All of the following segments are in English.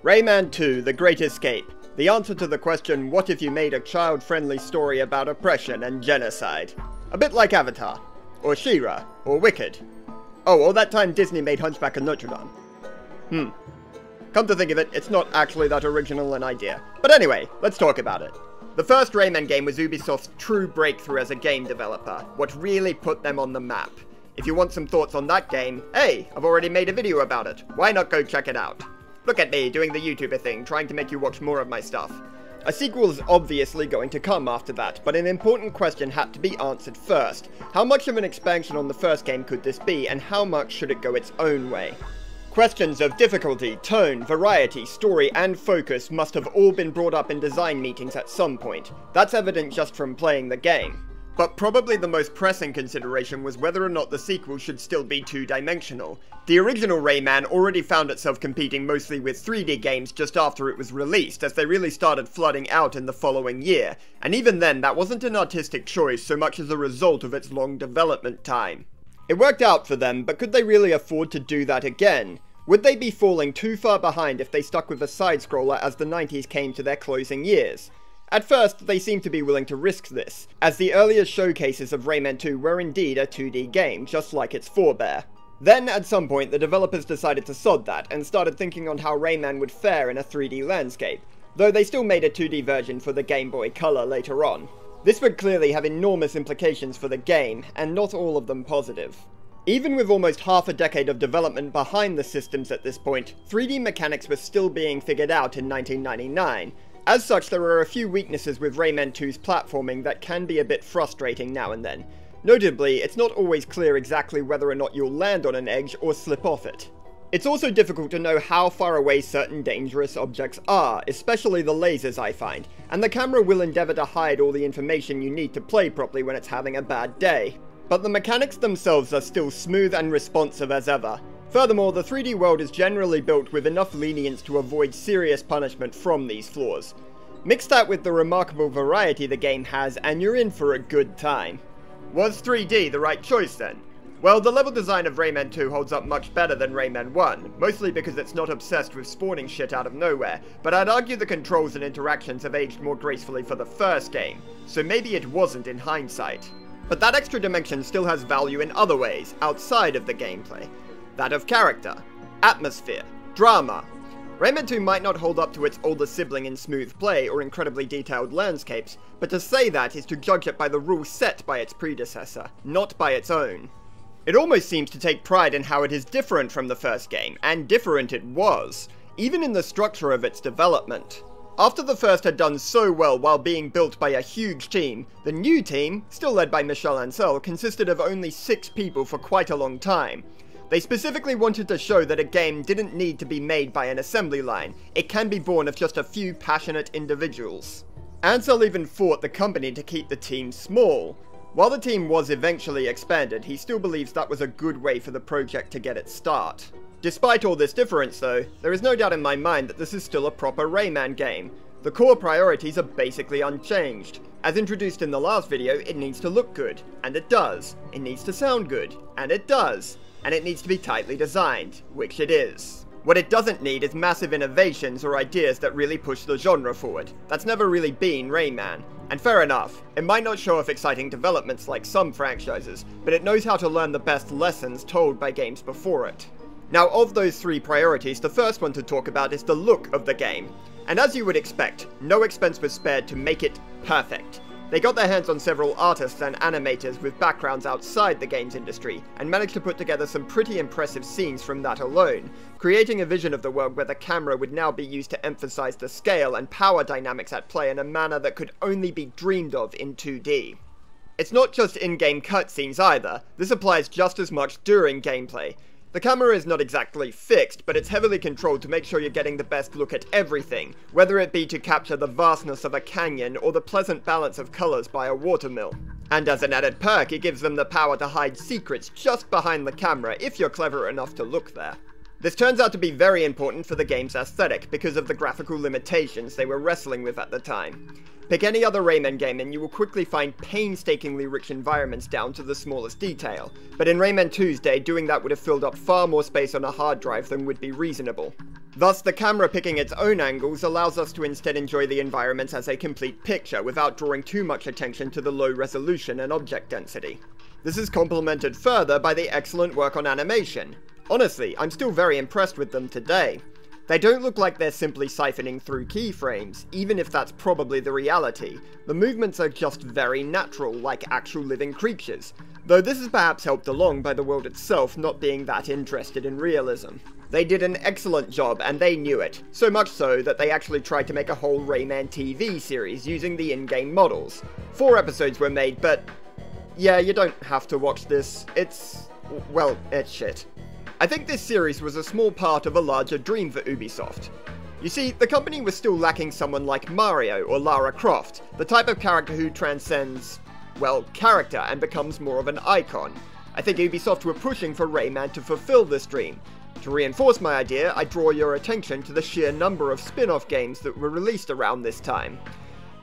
Rayman 2: The Great Escape. The answer to the question, what if you made a child-friendly story about oppression and genocide? A bit like Avatar, or She-Ra, or Wicked. Oh, or that time Disney made Hunchback of Notre Dame. Come to think of it, it's not actually that original an idea. But anyway, let's talk about it. The first Rayman game was Ubisoft's true breakthrough as a game developer, what really put them on the map. If you want some thoughts on that game, hey, I've already made a video about it. Why not go check it out? Look at me, doing the YouTuber thing, trying to make you watch more of my stuff. A sequel is obviously going to come after that, but an important question had to be answered first. How much of an expansion on the first game could this be, and how much should it go its own way? Questions of difficulty, tone, variety, story, and focus must have all been brought up in design meetings at some point. That's evident just from playing the game. But probably the most pressing consideration was whether or not the sequel should still be two-dimensional. The original Rayman already found itself competing mostly with 3D games just after it was released, as they really started flooding out in the following year, and even then that wasn't an artistic choice so much as a result of its long development time. It worked out for them, but could they really afford to do that again? Would they be falling too far behind if they stuck with a side-scroller as the 90s came to their closing years? At first, they seemed to be willing to risk this, as the earlier showcases of Rayman 2 were indeed a 2D game, just like its forebear. Then, at some point, the developers decided to sod that, and started thinking on how Rayman would fare in a 3D landscape, though they still made a 2D version for the Game Boy Color later on. This would clearly have enormous implications for the game, and not all of them positive. Even with almost half a decade of development behind the systems at this point, 3D mechanics were still being figured out in 1999. As such, there are a few weaknesses with Rayman 2's platforming that can be a bit frustrating now and then. Notably, it's not always clear exactly whether or not you'll land on an edge or slip off it. It's also difficult to know how far away certain dangerous objects are, especially the lasers I find, and the camera will endeavour to hide all the information you need to play properly when it's having a bad day. But the mechanics themselves are still smooth and responsive as ever. Furthermore, the 3D world is generally built with enough lenience to avoid serious punishment from these flaws. Mix that with the remarkable variety the game has, and you're in for a good time. Was 3D the right choice then? Well, the level design of Rayman 2 holds up much better than Rayman 1, mostly because it's not obsessed with spawning shit out of nowhere, but I'd argue the controls and interactions have aged more gracefully for the first game, so maybe it wasn't in hindsight. But that extra dimension still has value in other ways, outside of the gameplay. That of character, atmosphere, drama. Rayman 2 might not hold up to its older sibling in smooth play or incredibly detailed landscapes, but to say that is to judge it by the rules set by its predecessor, not by its own. It almost seems to take pride in how it is different from the first game, and different it was, even in the structure of its development. After the first had done so well while being built by a huge team, the new team, still led by Michel Ancel, consisted of only 6 people for quite a long time. They specifically wanted to show that a game didn't need to be made by an assembly line, it can be born of just a few passionate individuals. Ancel even fought the company to keep the team small. While the team was eventually expanded, he still believes that was a good way for the project to get its start. Despite all this difference though, there is no doubt in my mind that this is still a proper Rayman game. The core priorities are basically unchanged. As introduced in the last video, it needs to look good, and it does. It needs to sound good, and it does. And it needs to be tightly designed, which it is. What it doesn't need is massive innovations or ideas that really push the genre forward. That's never really been Rayman. And fair enough, it might not show off exciting developments like some franchises, but it knows how to learn the best lessons told by games before it. Now, of those 3 priorities, the first one to talk about is the look of the game. And as you would expect, no expense was spared to make it perfect. They got their hands on several artists and animators with backgrounds outside the games industry, and managed to put together some pretty impressive scenes from that alone, creating a vision of the world where the camera would now be used to emphasize the scale and power dynamics at play in a manner that could only be dreamed of in 2D. It's not just in-game cutscenes either, this applies just as much during gameplay. The camera is not exactly fixed, but it's heavily controlled to make sure you're getting the best look at everything, whether it be to capture the vastness of a canyon or the pleasant balance of colors by a watermill. And as an added perk, it gives them the power to hide secrets just behind the camera if you're clever enough to look there. This turns out to be very important for the game's aesthetic because of the graphical limitations they were wrestling with at the time. Pick any other Rayman game and you will quickly find painstakingly rich environments down to the smallest detail, but in Rayman 2's day, doing that would have filled up far more space on a hard drive than would be reasonable. Thus, the camera picking its own angles allows us to instead enjoy the environments as a complete picture without drawing too much attention to the low resolution and object density. This is complemented further by the excellent work on animation. Honestly, I'm still very impressed with them today. They don't look like they're simply siphoning through keyframes, even if that's probably the reality. The movements are just very natural, like actual living creatures, though this is perhaps helped along by the world itself not being that interested in realism. They did an excellent job, and they knew it, so much so that they actually tried to make a whole Rayman TV series using the in-game models. 4 episodes were made, but yeah, you don't have to watch this. It's shit. I think this series was a small part of a larger dream for Ubisoft. You see, the company was still lacking someone like Mario or Lara Croft, the type of character who transcends, well, character and becomes more of an icon. I think Ubisoft were pushing for Rayman to fulfill this dream. To reinforce my idea, I draw your attention to the sheer number of spin-off games that were released around this time.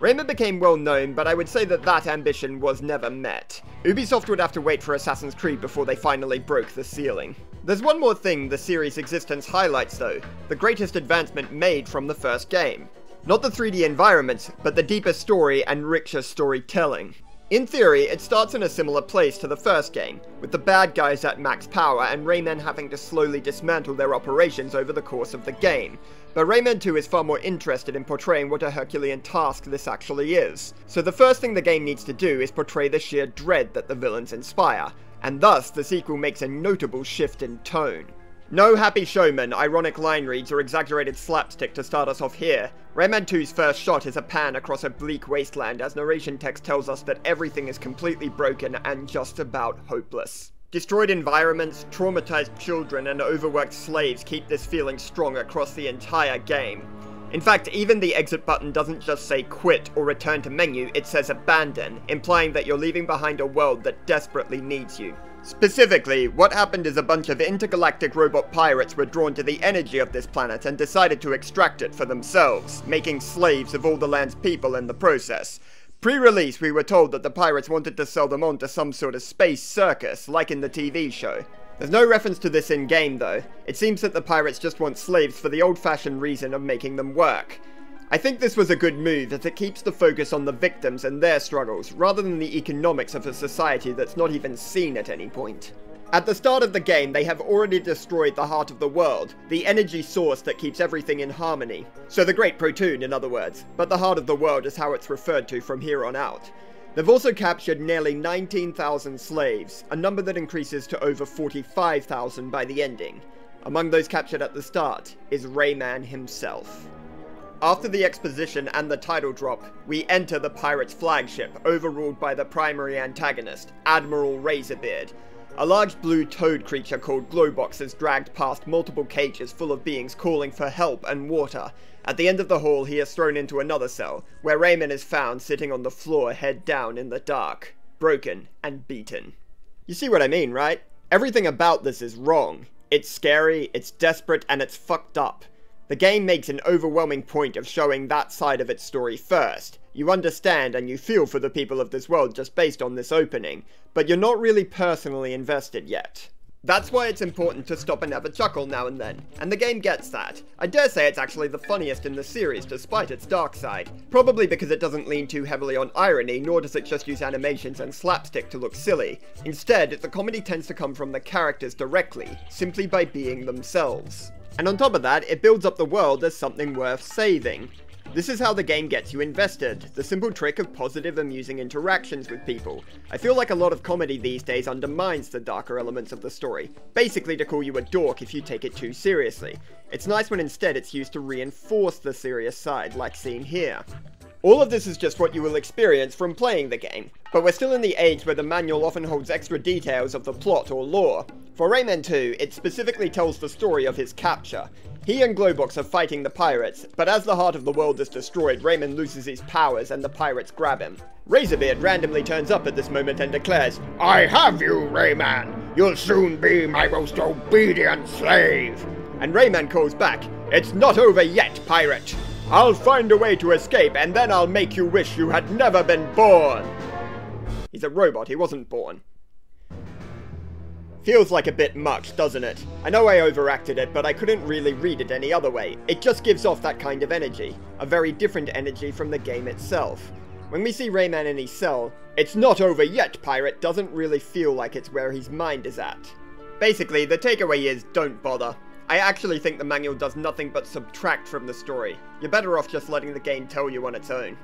Rayman became well known, but I would say that ambition was never met. Ubisoft would have to wait for Assassin's Creed before they finally broke the ceiling. There's one more thing the series' existence highlights though, the greatest advancement made from the first game. Not the 3D environments, but the deeper story and richer storytelling. In theory, it starts in a similar place to the first game, with the bad guys at max power and Rayman having to slowly dismantle their operations over the course of the game. But Rayman 2 is far more interested in portraying what a Herculean task this actually is. So the first thing the game needs to do is portray the sheer dread that the villains inspire, and thus the sequel makes a notable shift in tone. No Happy Showman, ironic line reads, or exaggerated slapstick to start us off here. Rayman 2's first shot is a pan across a bleak wasteland as narration text tells us that everything is completely broken and just about hopeless. Destroyed environments, traumatized children, and overworked slaves keep this feeling strong across the entire game. In fact, even the exit button doesn't just say quit or return to menu, it says abandon, implying that you're leaving behind a world that desperately needs you. Specifically, what happened is a bunch of intergalactic robot pirates were drawn to the energy of this planet and decided to extract it for themselves, making slaves of all the land's people in the process. Pre-release, we were told that the pirates wanted to sell them on to some sort of space circus, like in the TV show. There's no reference to this in-game though. It seems that the pirates just want slaves for the old-fashioned reason of making them work. I think this was a good move as it keeps the focus on the victims and their struggles, rather than the economics of a society that's not even seen at any point. At the start of the game, they have already destroyed the heart of the world, the energy source that keeps everything in harmony. So the Great Protoon, in other words, but the heart of the world is how it's referred to from here on out. They've also captured nearly 19,000 slaves, a number that increases to over 45,000 by the ending. Among those captured at the start is Rayman himself. After the exposition and the title drop, we enter the pirate's flagship, overruled by the primary antagonist, Admiral Razorbeard. A large blue toad creature called Globox is dragged past multiple cages full of beings calling for help and water. At the end of the hall, he is thrown into another cell, where Rayman is found sitting on the floor head down in the dark, broken and beaten. You see what I mean, right? Everything about this is wrong. It's scary, it's desperate, and it's fucked up. The game makes an overwhelming point of showing that side of its story first. You understand and you feel for the people of this world just based on this opening, but you're not really personally invested yet. That's why it's important to stop and have a chuckle now and then, and the game gets that. I dare say it's actually the funniest in the series despite its dark side, probably because it doesn't lean too heavily on irony, nor does it just use animations and slapstick to look silly. Instead, the comedy tends to come from the characters directly, simply by being themselves. And on top of that, it builds up the world as something worth saving. This is how the game gets you invested, the simple trick of positive, amusing interactions with people. I feel like a lot of comedy these days undermines the darker elements of the story, basically to call you a dork if you take it too seriously. It's nice when instead it's used to reinforce the serious side, like seen here. All of this is just what you will experience from playing the game, but we're still in the age where the manual often holds extra details of the plot or lore. For Rayman 2, it specifically tells the story of his capture. He and Globox are fighting the pirates, but as the heart of the world is destroyed, Rayman loses his powers and the pirates grab him. Razorbeard randomly turns up at this moment and declares, "I have you, Rayman! You'll soon be my most obedient slave!" And Rayman calls back, "It's not over yet, pirate! I'll find a way to escape and then I'll make you wish you had never been born!" He's a robot, he wasn't born. Feels like a bit much, doesn't it? I know I overacted it, but I couldn't really read it any other way. It just gives off that kind of energy, a very different energy from the game itself. When we see Rayman in his cell, "It's not over yet, pirate," doesn't really feel like it's where his mind is at. Basically, the takeaway is, don't bother. I actually think the manual does nothing but subtract from the story. You're better off just letting the game tell you on its own.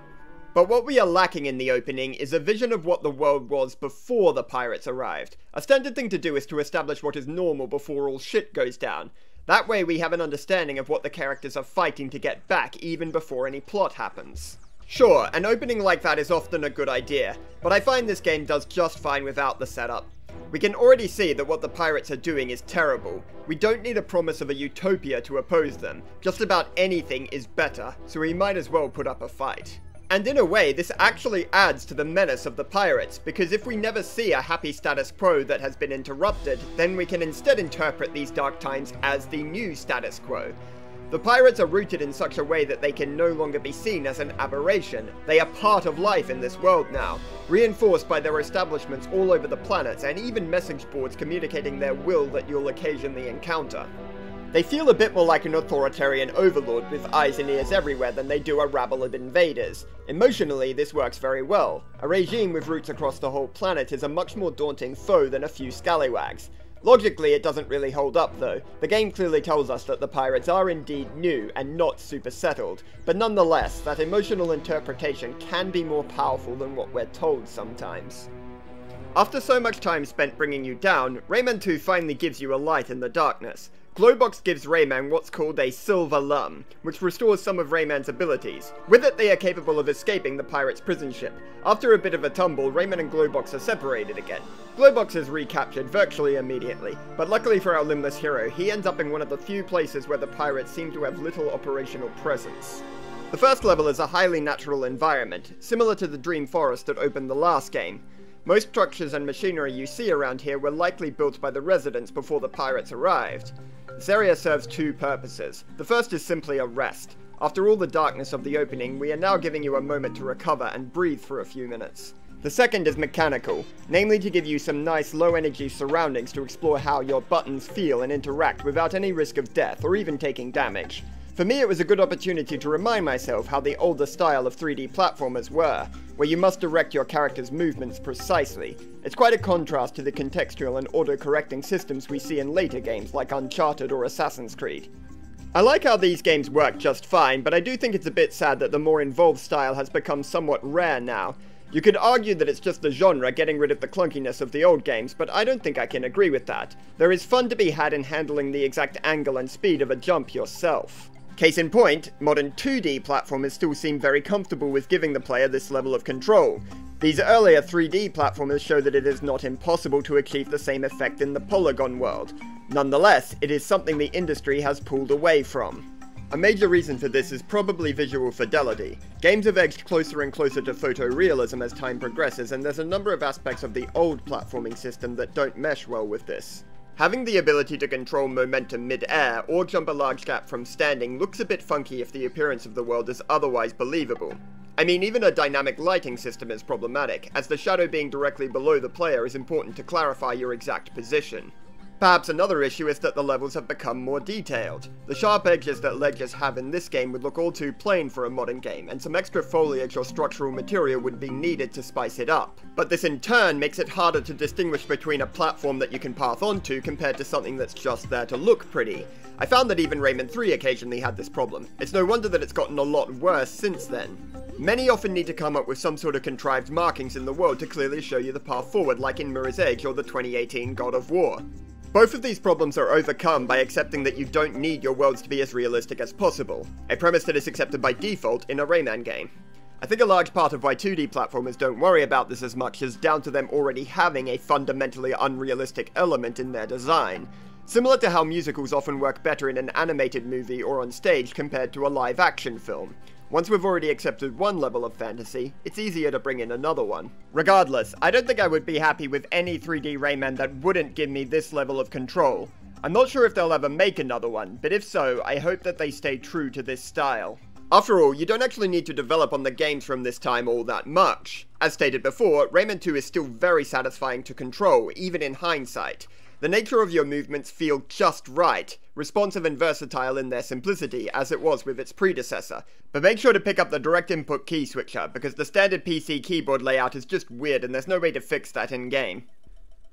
But what we are lacking in the opening is a vision of what the world was before the pirates arrived. A standard thing to do is to establish what is normal before all shit goes down. That way we have an understanding of what the characters are fighting to get back even before any plot happens. Sure, an opening like that is often a good idea, but I find this game does just fine without the setup. We can already see that what the pirates are doing is terrible. We don't need a promise of a utopia to oppose them. Just about anything is better, so we might as well put up a fight. And in a way, this actually adds to the menace of the pirates, because if we never see a happy status quo that has been interrupted, then we can instead interpret these dark times as the new status quo. The pirates are rooted in such a way that they can no longer be seen as an aberration. They are part of life in this world now, reinforced by their establishments all over the planet, and even message boards communicating their will that you'll occasionally encounter. They feel a bit more like an authoritarian overlord with eyes and ears everywhere than they do a rabble of invaders. Emotionally, this works very well. A regime with roots across the whole planet is a much more daunting foe than a few scallywags. Logically, it doesn't really hold up though. The game clearly tells us that the pirates are indeed new and not super settled, but nonetheless, that emotional interpretation can be more powerful than what we're told sometimes. After so much time spent bringing you down, Rayman 2 finally gives you a light in the darkness. Globox gives Rayman what's called a silver lum, which restores some of Rayman's abilities. With it, they are capable of escaping the pirate's prison ship. After a bit of a tumble, Rayman and Globox are separated again. Globox is recaptured virtually immediately, but luckily for our limbless hero, he ends up in one of the few places where the pirates seem to have little operational presence. The first level is a highly natural environment, similar to the Dream Forest that opened the last game. Most structures and machinery you see around here were likely built by the residents before the pirates arrived. This area serves two purposes. The first is simply a rest. After all the darkness of the opening, we are now giving you a moment to recover and breathe for a few minutes. The second is mechanical, namely to give you some nice low-energy surroundings to explore how your buttons feel and interact without any risk of death or even taking damage. For me, it was a good opportunity to remind myself how the older style of 3D platformers were, where you must direct your character's movements precisely. It's quite a contrast to the contextual and auto-correcting systems we see in later games like Uncharted or Assassin's Creed. I like how these games work just fine, but I do think it's a bit sad that the more involved style has become somewhat rare now. You could argue that it's just the genre getting rid of the clunkiness of the old games, but I don't think I can agree with that. There is fun to be had in handling the exact angle and speed of a jump yourself. Case in point, modern 2D platformers still seem very comfortable with giving the player this level of control. These earlier 3D platformers show that it is not impossible to achieve the same effect in the polygon world. Nonetheless, it is something the industry has pulled away from. A major reason for this is probably visual fidelity. Games have edged closer and closer to photorealism as time progresses, and there's a number of aspects of the old platforming system that don't mesh well with this. Having the ability to control momentum mid-air or jump a large gap from standing looks a bit funky if the appearance of the world is otherwise believable. I mean, even a dynamic lighting system is problematic, as the shadow being directly below the player is important to clarify your exact position. Perhaps another issue is that the levels have become more detailed. The sharp edges that ledges have in this game would look all too plain for a modern game, and some extra foliage or structural material would be needed to spice it up. But this in turn makes it harder to distinguish between a platform that you can path onto compared to something that's just there to look pretty. I found that even Rayman 3 occasionally had this problem. It's no wonder that it's gotten a lot worse since then. Many often need to come up with some sort of contrived markings in the world to clearly show you the path forward, like in Mirror's Edge or the 2018 God of War. Both of these problems are overcome by accepting that you don't need your worlds to be as realistic as possible, a premise that is accepted by default in a Rayman game. I think a large part of why 2D platformers don't worry about this as much is down to them already having a fundamentally unrealistic element in their design. Similar to how musicals often work better in an animated movie or on stage compared to a live-action film. Once we've already accepted one level of fantasy, it's easier to bring in another one. Regardless, I don't think I would be happy with any 3D Rayman that wouldn't give me this level of control. I'm not sure if they'll ever make another one, but if so, I hope that they stay true to this style. After all, you don't actually need to develop on the games from this time all that much. As stated before, Rayman 2 is still very satisfying to control, even in hindsight. The nature of your movements feel just right, responsive and versatile in their simplicity, as it was with its predecessor. But make sure to pick up the direct input key switcher, because the standard PC keyboard layout is just weird and there's no way to fix that in-game.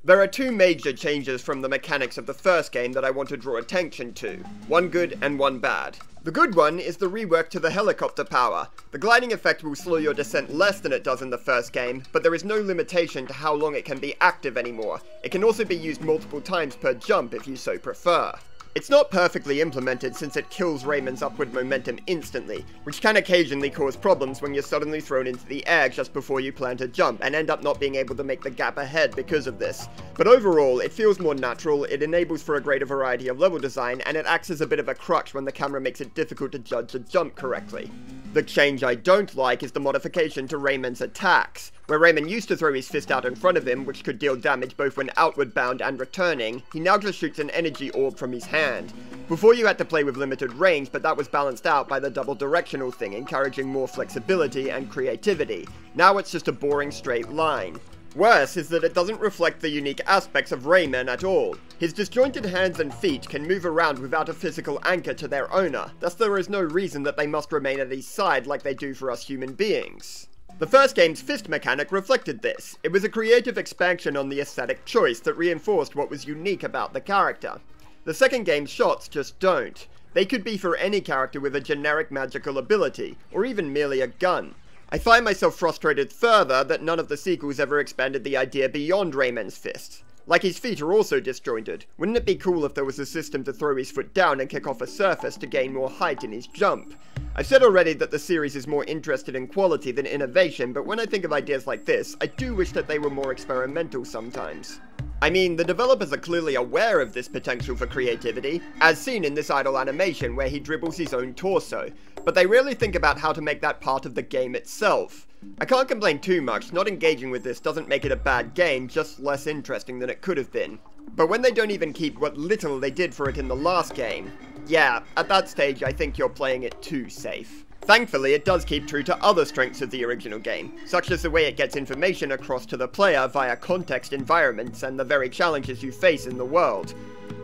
There are two major changes from the mechanics of the first game that I want to draw attention to, one good and one bad. The good one is the rework to the helicopter power. The gliding effect will slow your descent less than it does in the first game, but there is no limitation to how long it can be active anymore. It can also be used multiple times per jump if you so prefer. It's not perfectly implemented since it kills Rayman's upward momentum instantly, which can occasionally cause problems when you're suddenly thrown into the air just before you plan to jump and end up not being able to make the gap ahead because of this. But overall, it feels more natural, it enables for a greater variety of level design, and it acts as a bit of a crutch when the camera makes it difficult to judge a jump correctly. The change I don't like is the modification to Rayman's attacks. Where Rayman used to throw his fist out in front of him, which could deal damage both when outward bound and returning, he now just shoots an energy orb from his hand. Before you had to play with limited range, but that was balanced out by the double directional thing, encouraging more flexibility and creativity. Now it's just a boring straight line. Worse is that it doesn't reflect the unique aspects of Rayman at all. His disjointed hands and feet can move around without a physical anchor to their owner, thus there is no reason that they must remain at his side like they do for us human beings. The first game's fist mechanic reflected this. It was a creative expansion on the aesthetic choice that reinforced what was unique about the character. The second game's shots just don't. They could be for any character with a generic magical ability, or even merely a gun. I find myself frustrated further that none of the sequels ever expanded the idea beyond Rayman's fists. Like his feet are also disjointed. Wouldn't it be cool if there was a system to throw his foot down and kick off a surface to gain more height in his jump? I've said already that the series is more interested in quality than innovation, but when I think of ideas like this, I do wish that they were more experimental sometimes. I mean, the developers are clearly aware of this potential for creativity, as seen in this idle animation where he dribbles his own torso, but they rarely think about how to make that part of the game itself. I can't complain too much, not engaging with this doesn't make it a bad game, just less interesting than it could have been. But when they don't even keep what little they did for it in the last game, yeah, at that stage I think you're playing it too safe. Thankfully, it does keep true to other strengths of the original game, such as the way it gets information across to the player via context environments and the very challenges you face in the world.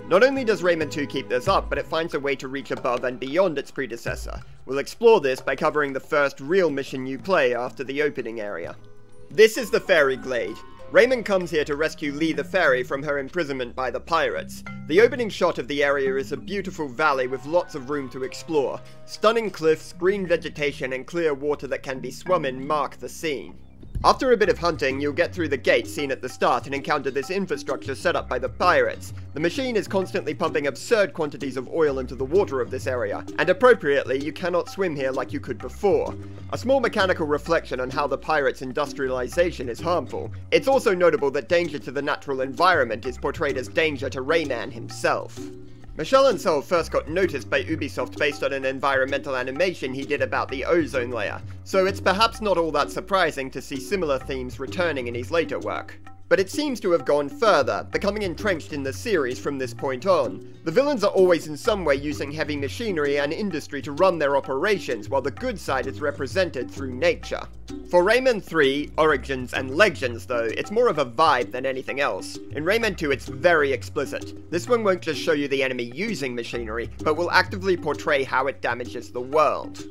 Not only does Rayman 2 keep this up, but it finds a way to reach above and beyond its predecessor. We'll explore this by covering the first real mission you play after the opening area. This is the Fairy Glade. Rayman comes here to rescue Lee the Fairy from her imprisonment by the pirates. The opening shot of the area is a beautiful valley with lots of room to explore. Stunning cliffs, green vegetation, and clear water that can be swum in mark the scene. After a bit of hunting, you'll get through the gate seen at the start and encounter this infrastructure set up by the pirates. The machine is constantly pumping absurd quantities of oil into the water of this area, and appropriately, you cannot swim here like you could before. A small mechanical reflection on how the pirates' industrialization is harmful. It's also notable that danger to the natural environment is portrayed as danger to Rayman himself. Michel Ancel first got noticed by Ubisoft based on an environmental animation he did about the ozone layer, so it's perhaps not all that surprising to see similar themes returning in his later work. But it seems to have gone further, becoming entrenched in the series from this point on. The villains are always in some way using heavy machinery and industry to run their operations, while the good side is represented through nature. For Rayman 3, Origins, and Legends though, it's more of a vibe than anything else. In Rayman 2 it's very explicit. This one won't just show you the enemy using machinery, but will actively portray how it damages the world.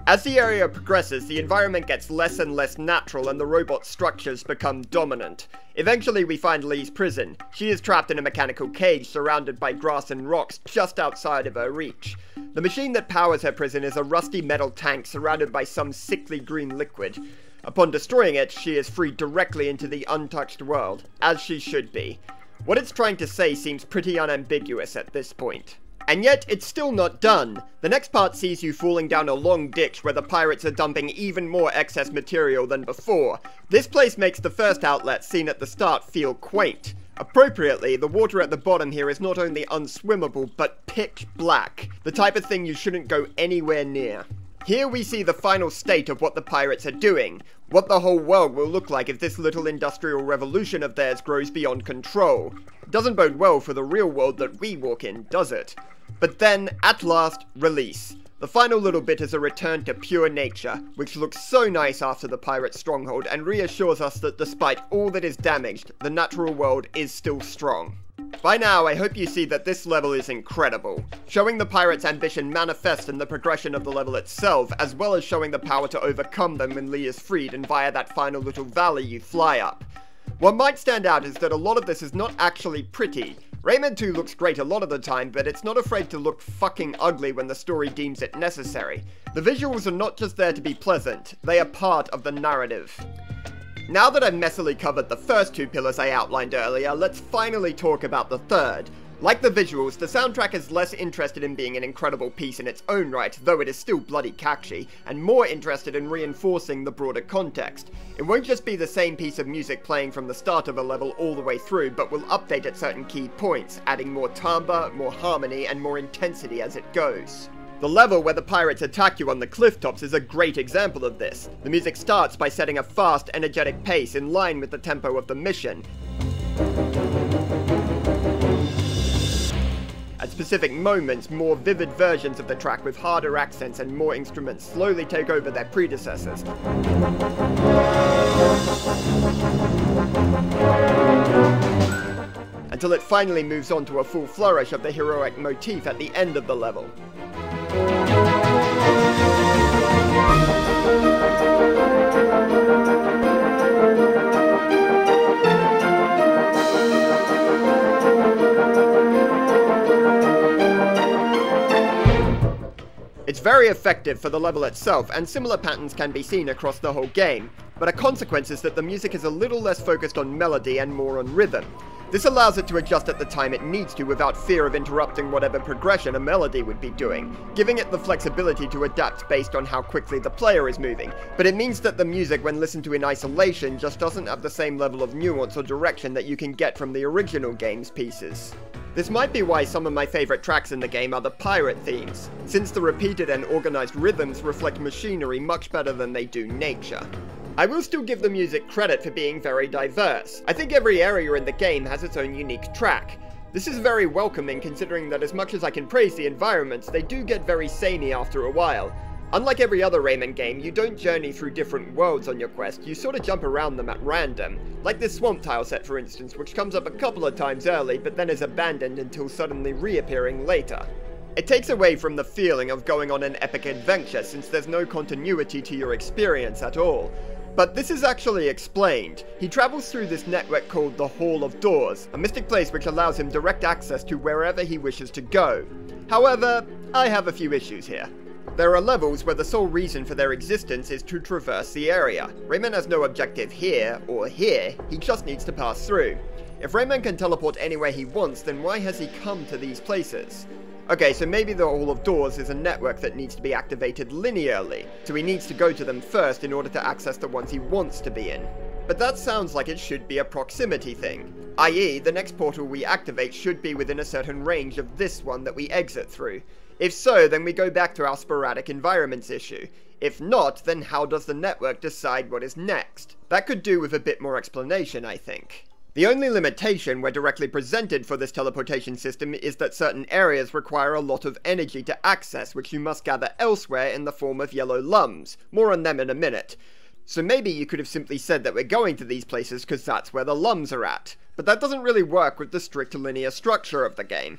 As the area progresses, the environment gets less and less natural and the robot structures become dominant. Eventually we find Lee's prison. She is trapped in a mechanical cage surrounded by grass and rocks just outside of her reach. The machine that powers her prison is a rusty metal tank surrounded by some sickly green liquid. Upon destroying it, she is freed directly into the untouched world, as she should be. What it's trying to say seems pretty unambiguous at this point. And yet, it's still not done. The next part sees you falling down a long ditch where the pirates are dumping even more excess material than before. This place makes the first outlet seen at the start feel quaint. Appropriately, the water at the bottom here is not only unswimmable, but pitch black. The type of thing you shouldn't go anywhere near. Here we see the final state of what the pirates are doing. What the whole world will look like if this little industrial revolution of theirs grows beyond control. It doesn't bode well for the real world that we walk in, does it? But then, at last, release. The final little bit is a return to pure nature, which looks so nice after the pirate stronghold and reassures us that despite all that is damaged, the natural world is still strong. By now, I hope you see that this level is incredible, showing the pirates' ambition manifest in the progression of the level itself, as well as showing the power to overcome them when Lee is freed and via that final little valley you fly up. What might stand out is that a lot of this is not actually pretty. Rayman 2 looks great a lot of the time, but it's not afraid to look fucking ugly when the story deems it necessary. The visuals are not just there to be pleasant, they are part of the narrative. Now that I've messily covered the first two pillars I outlined earlier, let's finally talk about the third. Like the visuals, the soundtrack is less interested in being an incredible piece in its own right, though it is still bloody catchy, and more interested in reinforcing the broader context. It won't just be the same piece of music playing from the start of a level all the way through, but will update at certain key points, adding more timbre, more harmony, and more intensity as it goes. The level where the pirates attack you on the cliff tops is a great example of this. The music starts by setting a fast, energetic pace in line with the tempo of the mission. At specific moments, more vivid versions of the track with harder accents and more instruments slowly take over their predecessors. Until it finally moves on to a full flourish of the heroic motif at the end of the level. It's very effective for the level itself, and similar patterns can be seen across the whole game, but a consequence is that the music is a little less focused on melody and more on rhythm. This allows it to adjust at the time it needs to without fear of interrupting whatever progression a melody would be doing, giving it the flexibility to adapt based on how quickly the player is moving, but it means that the music when listened to in isolation just doesn't have the same level of nuance or direction that you can get from the original game's pieces. This might be why some of my favourite tracks in the game are the pirate themes, since the repeated and organised rhythms reflect machinery much better than they do nature. I will still give the music credit for being very diverse. I think every area in the game has its own unique track. This is very welcoming considering that as much as I can praise the environments, they do get very samey after a while. Unlike every other Rayman game, you don't journey through different worlds on your quest, you sort of jump around them at random. Like this swamp tile set for instance, which comes up a couple of times early but then is abandoned until suddenly reappearing later. It takes away from the feeling of going on an epic adventure since there's no continuity to your experience at all. But this is actually explained. He travels through this network called the Hall of Doors, a mystic place which allows him direct access to wherever he wishes to go. However, I have a few issues here. There are levels where the sole reason for their existence is to traverse the area. Rayman has no objective here or here, he just needs to pass through. If Rayman can teleport anywhere he wants, then why has he come to these places? Okay, so maybe the Hall of Doors is a network that needs to be activated linearly, so he needs to go to them first in order to access the ones he wants to be in. But that sounds like it should be a proximity thing, i.e. the next portal we activate should be within a certain range of this one that we exit through. If so, then we go back to our sporadic environments issue. If not, then how does the network decide what is next? That could do with a bit more explanation, I think. The only limitation we're directly presented for this teleportation system is that certain areas require a lot of energy to access, which you must gather elsewhere in the form of yellow lums. More on them in a minute. So maybe you could have simply said that we're going to these places because that's where the lums are at. But that doesn't really work with the strict linear structure of the game.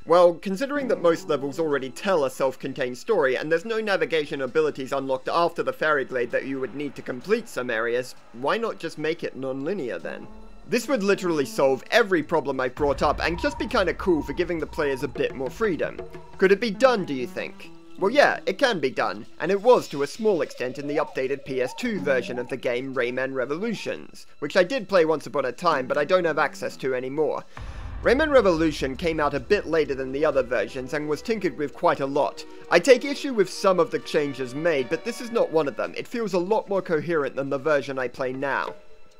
Well, considering that most levels already tell a self-contained story, and there's no navigation abilities unlocked after the Fairy Glade that you would need to complete some areas, why not just make it non-linear then? This would literally solve every problem I've brought up, and just be kinda cool for giving the players a bit more freedom. Could it be done, do you think? Well yeah, it can be done, and it was to a small extent in the updated PS2 version of the game Rayman Revolutions, which I did play once upon a time, but I don't have access to anymore. Rayman Revolution came out a bit later than the other versions and was tinkered with quite a lot. I take issue with some of the changes made, but this is not one of them. It feels a lot more coherent than the version I play now.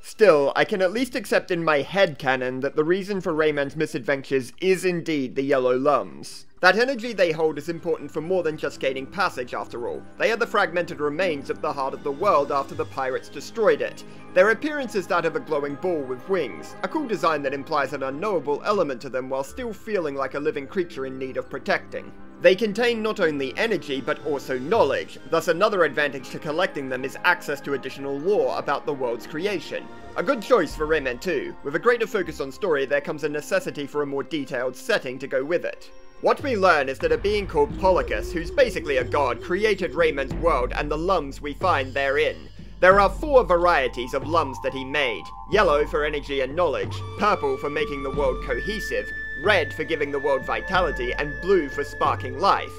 Still, I can at least accept in my headcanon that the reason for Rayman's misadventures is indeed the yellow lums. That energy they hold is important for more than just gaining passage after all. They are the fragmented remains of the heart of the world after the pirates destroyed it. Their appearance is that of a glowing ball with wings, a cool design that implies an unknowable element to them while still feeling like a living creature in need of protecting. They contain not only energy, but also knowledge, thus another advantage to collecting them is access to additional lore about the world's creation. A good choice for Rayman 2. With a greater focus on story, there comes a necessity for a more detailed setting to go with it. What we learn is that a being called Polokus, who's basically a god, created Rayman's world and the Lums we find therein. There are 4 varieties of Lums that he made: yellow for energy and knowledge, purple for making the world cohesive, red for giving the world vitality, and blue for sparking life.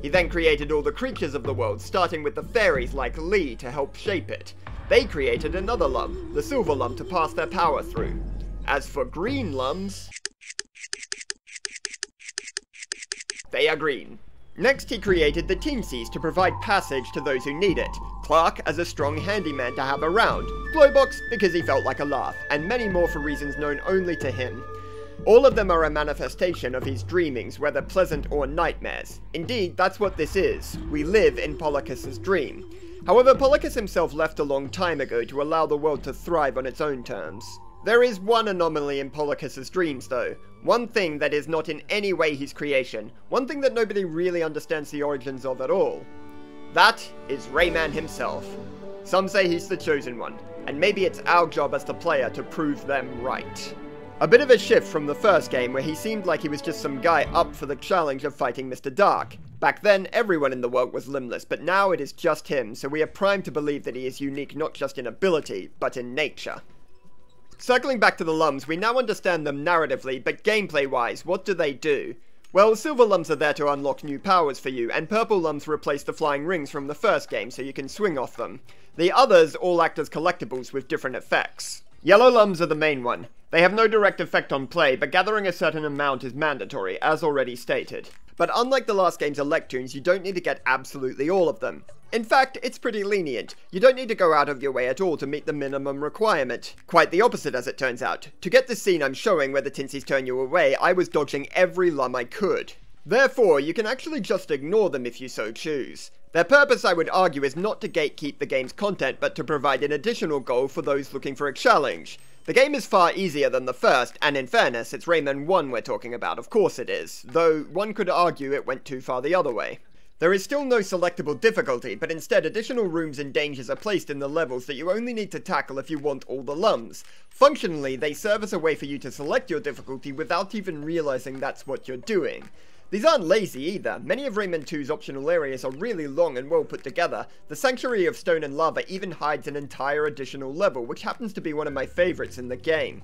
He then created all the creatures of the world, starting with the fairies like Lee to help shape it. They created another Lum, the silver Lum, to pass their power through. As for green Lums, they are green. Next he created the Teensies to provide passage to those who need it, Clark as a strong handyman to have around, Globox because he felt like a laugh, and many more for reasons known only to him. All of them are a manifestation of his dreamings, whether pleasant or nightmares. Indeed, that's what this is. We live in Polokus' dream. However, Polokus himself left a long time ago to allow the world to thrive on its own terms. There is one anomaly in Polokus' dreams though, one thing that is not in any way his creation, one thing that nobody really understands the origins of at all. That is Rayman himself. Some say he's the chosen one, and maybe it's our job as the player to prove them right. A bit of a shift from the first game where he seemed like he was just some guy up for the challenge of fighting Mr. Dark. Back then, everyone in the world was limbless, but now it is just him, so we are primed to believe that he is unique not just in ability, but in nature. Circling back to the Lums, we now understand them narratively, but gameplay-wise, what do they do? Well, silver Lums are there to unlock new powers for you, and purple Lums replace the flying rings from the first game so you can swing off them. The others all act as collectibles with different effects. Yellow Lums are the main one. They have no direct effect on play, but gathering a certain amount is mandatory, as already stated. But unlike the last game's Electoons, you don't need to get absolutely all of them. In fact, it's pretty lenient. You don't need to go out of your way at all to meet the minimum requirement. Quite the opposite, as it turns out. To get this scene I'm showing where the Teensies turn you away, I was dodging every Lum I could. Therefore, you can actually just ignore them if you so choose. Their purpose, I would argue, is not to gatekeep the game's content, but to provide an additional goal for those looking for a challenge. The game is far easier than the first, and in fairness, it's Rayman 1 we're talking about, of course it is, though one could argue it went too far the other way. There is still no selectable difficulty, but instead additional rooms and dangers are placed in the levels that you only need to tackle if you want all the Lums. Functionally, they serve as a way for you to select your difficulty without even realizing that's what you're doing. These aren't lazy either. Many of Rayman 2's optional areas are really long and well put together. The Sanctuary of Stone and Lava even hides an entire additional level, which happens to be one of my favorites in the game.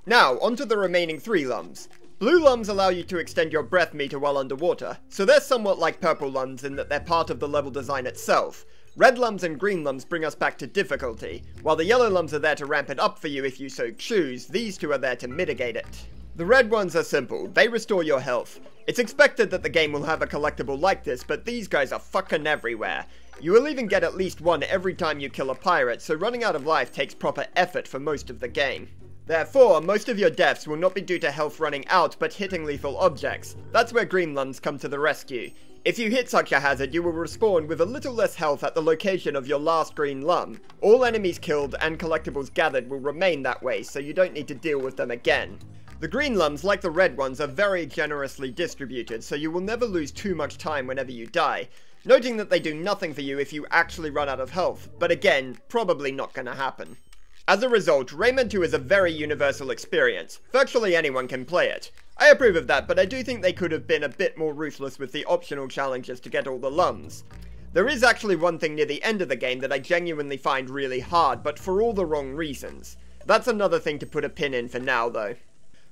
Now, onto the remaining 3 Lums. Blue Lums allow you to extend your breath meter while underwater, so they're somewhat like purple Lums in that they're part of the level design itself. Red Lums and green Lums bring us back to difficulty. While the yellow Lums are there to ramp it up for you if you so choose, these 2 are there to mitigate it. The red ones are simple, they restore your health. It's expected that the game will have a collectible like this, but these guys are fucking everywhere. You will even get at least one every time you kill a pirate, so running out of life takes proper effort for most of the game. Therefore, most of your deaths will not be due to health running out, but hitting lethal objects. That's where green Lums come to the rescue. If you hit such a hazard, you will respawn with a little less health at the location of your last green Lum. All enemies killed and collectibles gathered will remain that way, so you don't need to deal with them again. The green Lums, like the red ones, are very generously distributed, so you will never lose too much time whenever you die. Noting that they do nothing for you if you actually run out of health, but again, probably not gonna happen. As a result, Rayman 2 is a very universal experience. Virtually anyone can play it. I approve of that, but I do think they could have been a bit more ruthless with the optional challenges to get all the Lums. There is actually one thing near the end of the game that I genuinely find really hard, but for all the wrong reasons. That's another thing to put a pin in for now, though.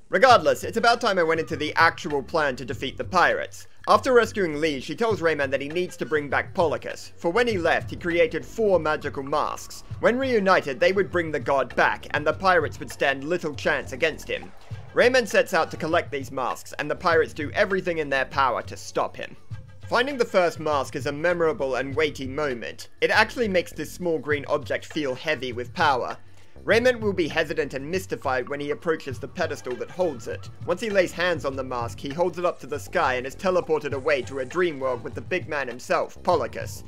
Regardless, it's about time I went into the actual plan to defeat the pirates. After rescuing Lee, she tells Rayman that he needs to bring back Polokus, for when he left, he created 4 magical masks. When reunited, they would bring the god back, and the pirates would stand little chance against him. Rayman sets out to collect these masks, and the pirates do everything in their power to stop him. Finding the first mask is a memorable and weighty moment. It actually makes this small green object feel heavy with power. Rayman will be hesitant and mystified when he approaches the pedestal that holds it. Once he lays hands on the mask, he holds it up to the sky and is teleported away to a dream world with the big man himself, Polokus.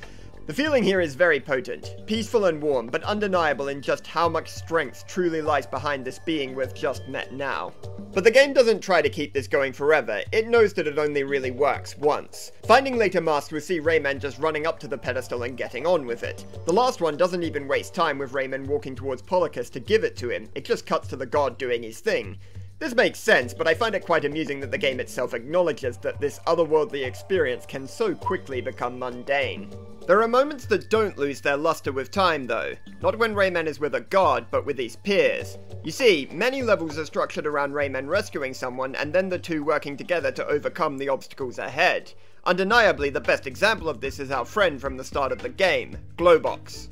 The feeling here is very potent, peaceful and warm, but undeniable in just how much strength truly lies behind this being we've just met now. But the game doesn't try to keep this going forever, it knows that it only really works once. Finding later masks will see Rayman just running up to the pedestal and getting on with it. The last one doesn't even waste time with Rayman walking towards Polokus to give it to him, it just cuts to the god doing his thing. This makes sense, but I find it quite amusing that the game itself acknowledges that this otherworldly experience can so quickly become mundane. There are moments that don't lose their luster with time though, not when Rayman is with a god, but with his peers. You see, many levels are structured around Rayman rescuing someone and then the two working together to overcome the obstacles ahead. Undeniably, the best example of this is our friend from the start of the game, Globox.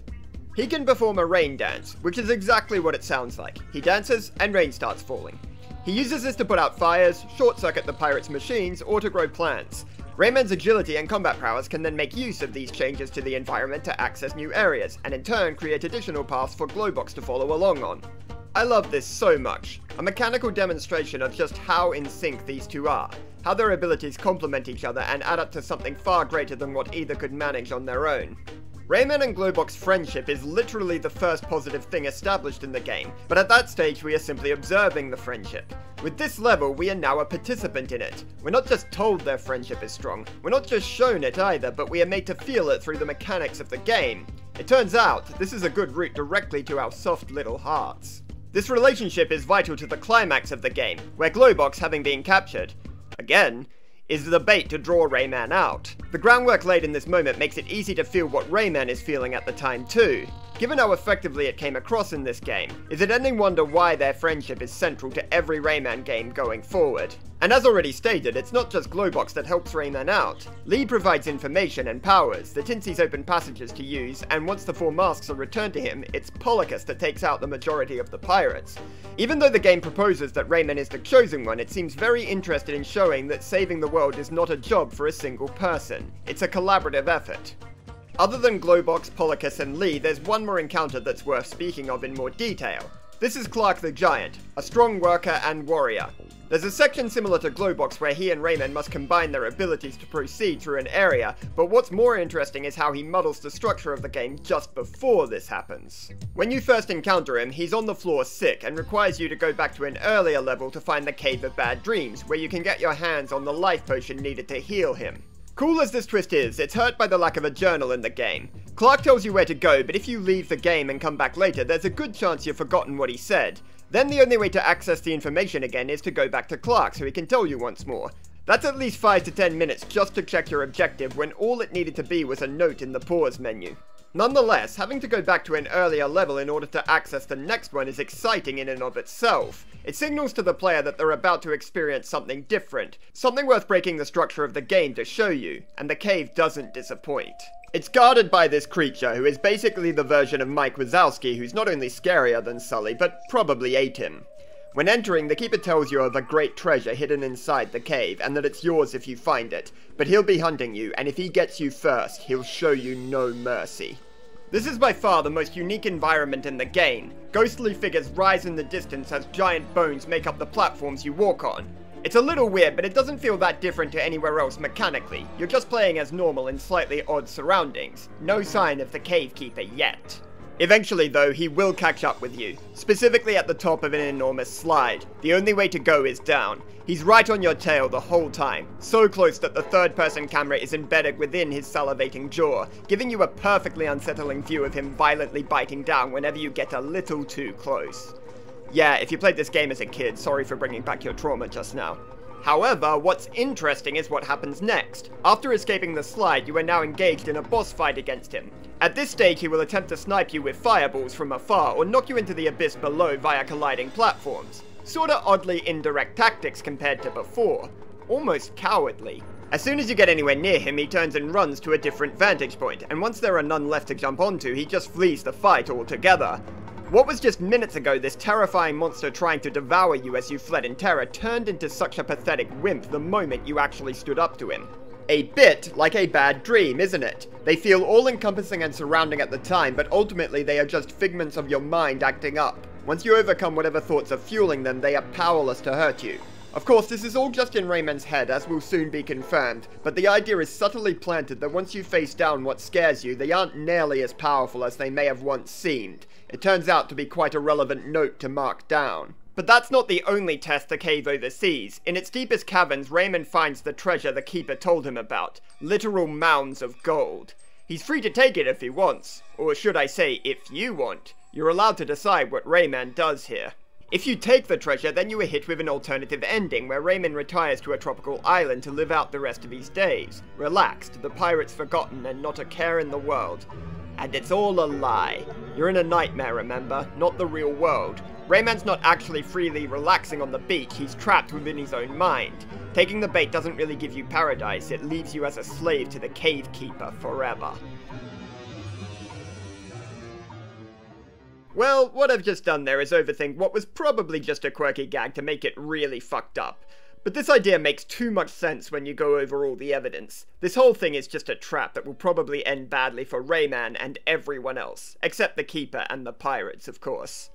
He can perform a rain dance, which is exactly what it sounds like. He dances and rain starts falling. He uses this to put out fires, short-circuit the pirates' machines, or to grow plants. Rayman's agility and combat prowess can then make use of these changes to the environment to access new areas, and in turn create additional paths for Globox to follow along on. I love this so much, a mechanical demonstration of just how in sync these two are, how their abilities complement each other and add up to something far greater than what either could manage on their own. Rayman and Globox's friendship is literally the first positive thing established in the game, but at that stage we are simply observing the friendship. With this level, we are now a participant in it. We're not just told their friendship is strong, we're not just shown it either, but we are made to feel it through the mechanics of the game. It turns out, this is a good route directly to our soft little hearts. This relationship is vital to the climax of the game, where Globox, having been captured, again, is the bait to draw Rayman out. The groundwork laid in this moment makes it easy to feel what Rayman is feeling at the time too. Given how effectively it came across in this game, is it any wonder why their friendship is central to every Rayman game going forward? And as already stated, it's not just Globox that helps Rayman out. Lee provides information and powers, the Tinsies open passages to use, and once the 4 masks are returned to him, it's Polokus that takes out the majority of the pirates. Even though the game proposes that Rayman is the chosen one, it seems very interested in showing that saving the world is not a job for a single person. It's a collaborative effort. Other than Globox, Polokus, and Lee, there's one more encounter that's worth speaking of in more detail. This is Clark the Giant, a strong worker and warrior. There's a section similar to Globox where he and Rayman must combine their abilities to proceed through an area, but what's more interesting is how he muddles the structure of the game just before this happens. When you first encounter him, he's on the floor sick and requires you to go back to an earlier level to find the Cave of Bad Dreams, where you can get your hands on the life potion needed to heal him. Cool as this twist is, it's hurt by the lack of a journal in the game. Clark tells you where to go, but if you leave the game and come back later, there's a good chance you've forgotten what he said. Then the only way to access the information again is to go back to Clark so he can tell you once more. That's at least 5 to 10 minutes just to check your objective when all it needed to be was a note in the pause menu. Nonetheless, having to go back to an earlier level in order to access the next one is exciting in and of itself. It signals to the player that they're about to experience something different, something worth breaking the structure of the game to show you, and the cave doesn't disappoint. It's guarded by this creature, who is basically the version of Mike Wazowski, who's not only scarier than Sully, but probably ate him. When entering, the keeper tells you of a great treasure hidden inside the cave, and that it's yours if you find it, but he'll be hunting you, and if he gets you first, he'll show you no mercy. This is by far the most unique environment in the game. Ghostly figures rise in the distance as giant bones make up the platforms you walk on. It's a little weird, but it doesn't feel that different to anywhere else mechanically. You're just playing as normal in slightly odd surroundings. No sign of the cave keeper yet. Eventually though, he will catch up with you, specifically at the top of an enormous slide. The only way to go is down. He's right on your tail the whole time, so close that the third-person camera is embedded within his salivating jaw, giving you a perfectly unsettling view of him violently biting down whenever you get a little too close. Yeah, if you played this game as a kid, sorry for bringing back your trauma just now. However, what's interesting is what happens next. After escaping the slide, you are now engaged in a boss fight against him. At this stage, he will attempt to snipe you with fireballs from afar or knock you into the abyss below via colliding platforms. Sorta oddly indirect tactics compared to before. Almost cowardly. As soon as you get anywhere near him, he turns and runs to a different vantage point, and once there are none left to jump onto, he just flees the fight altogether. What was just minutes ago this terrifying monster trying to devour you as you fled in terror turned into such a pathetic wimp the moment you actually stood up to him. A bit like a bad dream, isn't it? They feel all-encompassing and surrounding at the time, but ultimately they are just figments of your mind acting up. Once you overcome whatever thoughts are fueling them, they are powerless to hurt you. Of course, this is all just in Rayman's head, as will soon be confirmed, but the idea is subtly planted that once you face down what scares you, they aren't nearly as powerful as they may have once seemed. It turns out to be quite a relevant note to mark down. But that's not the only test the cave oversees. In its deepest caverns, Rayman finds the treasure the Keeper told him about. Literal mounds of gold. He's free to take it if he wants. Or should I say, if you want. You're allowed to decide what Rayman does here. If you take the treasure, then you are hit with an alternative ending, where Rayman retires to a tropical island to live out the rest of his days. Relaxed, the pirate's forgotten, and not a care in the world. And it's all a lie. You're in a nightmare, remember? Not the real world. Rayman's not actually freely relaxing on the beach, he's trapped within his own mind. Taking the bait doesn't really give you paradise, it leaves you as a slave to the cave keeper forever. Well, what I've just done there is overthink what was probably just a quirky gag to make it really fucked up. But this idea makes too much sense when you go over all the evidence. This whole thing is just a trap that will probably end badly for Rayman and everyone else. Except the Keeper and the pirates, of course.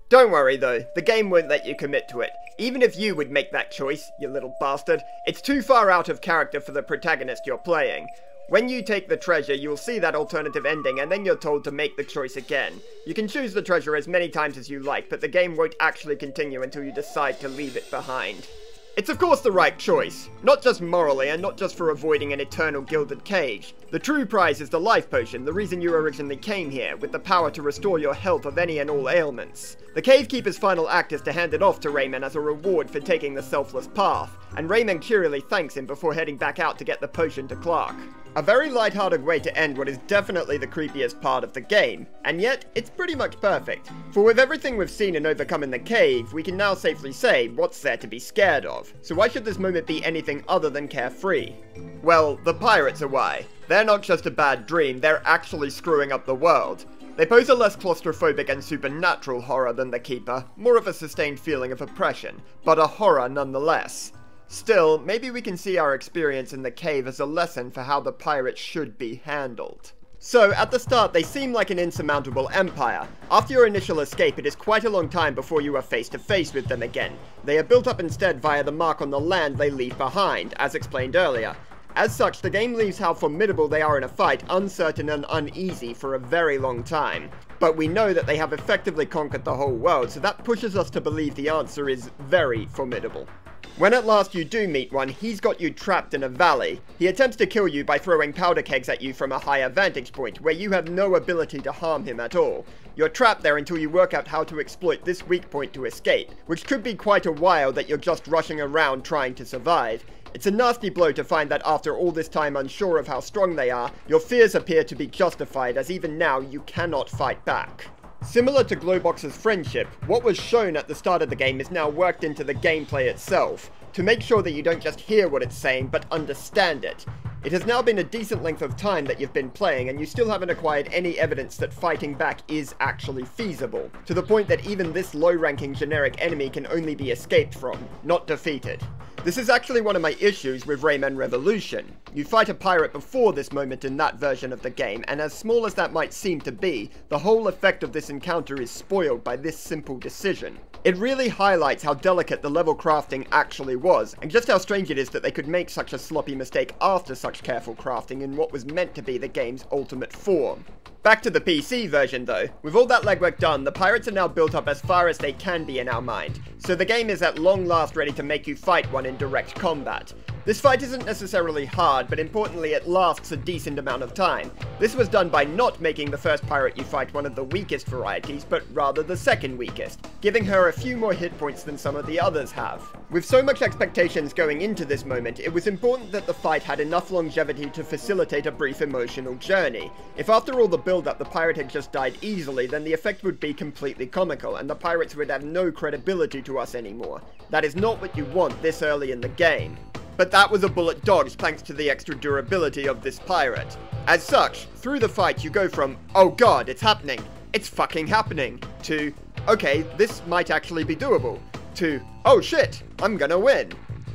Don't worry though, the game won't let you commit to it. Even if you would make that choice, you little bastard, it's too far out of character for the protagonist you're playing. When you take the treasure, you'll see that alternative ending, and then you're told to make the choice again. You can choose the treasure as many times as you like, but the game won't actually continue until you decide to leave it behind. It's of course the right choice, not just morally and not just for avoiding an eternal gilded cage. The true prize is the life potion, the reason you originally came here, with the power to restore your health of any and all ailments. The Cavekeeper's final act is to hand it off to Rayman as a reward for taking the selfless path, and Rayman cheerily thanks him before heading back out to get the potion to Clark. A very light-hearted way to end what is definitely the creepiest part of the game, and yet it's pretty much perfect. For with everything we've seen and overcome in the cave, we can now safely say what's there to be scared of. So why should this moment be anything other than carefree? Well, the pirates are why. They're not just a bad dream, they're actually screwing up the world. They pose a less claustrophobic and supernatural horror than the Keeper, more of a sustained feeling of oppression, but a horror nonetheless. Still, maybe we can see our experience in the cave as a lesson for how the pirates should be handled. So, at the start, they seem like an insurmountable empire. After your initial escape, it is quite a long time before you are face to face with them again. They are built up instead via the mark on the land they leave behind, as explained earlier. As such, the game leaves how formidable they are in a fight uncertain and uneasy for a very long time. But we know that they have effectively conquered the whole world, so that pushes us to believe the answer is very formidable. When at last you do meet one, he's got you trapped in a valley. He attempts to kill you by throwing powder kegs at you from a higher vantage point, where you have no ability to harm him at all. You're trapped there until you work out how to exploit this weak point to escape, which could be quite a while that you're just rushing around trying to survive. It's a nasty blow to find that after all this time unsure of how strong they are, your fears appear to be justified, as even now you cannot fight back. Similar to Globox's friendship, what was shown at the start of the game is now worked into the gameplay itself, to make sure that you don't just hear what it's saying, but understand it. It has now been a decent length of time that you've been playing, and you still haven't acquired any evidence that fighting back is actually feasible, to the point that even this low-ranking generic enemy can only be escaped from, not defeated. This is actually one of my issues with Rayman Revolution. You fight a pirate before this moment in that version of the game, and as small as that might seem to be, the whole effect of this encounter is spoiled by this simple decision. It really highlights how delicate the level crafting actually was, and just how strange it is that they could make such a sloppy mistake after such careful crafting in what was meant to be the game's ultimate form. Back to the PC version though. With all that legwork done, the pirates are now built up as far as they can be in our mind, so the game is at long last ready to make you fight one in direct combat. This fight isn't necessarily hard, but importantly it lasts a decent amount of time. This was done by not making the first pirate you fight one of the weakest varieties, but rather the second weakest, giving her a few more hit points than some of the others have. With so much expectations going into this moment, it was important that the fight had enough longevity to facilitate a brief emotional journey. If after all the build-up the pirate had just died easily, then the effect would be completely comical, and the pirates would have no credibility to us anymore. That is not what you want this early in the game. But that was a bullet dodged thanks to the extra durability of this pirate. As such, through the fight you go from, oh god, it's happening, it's fucking happening, to, okay, this might actually be doable, to, oh shit, I'm gonna win.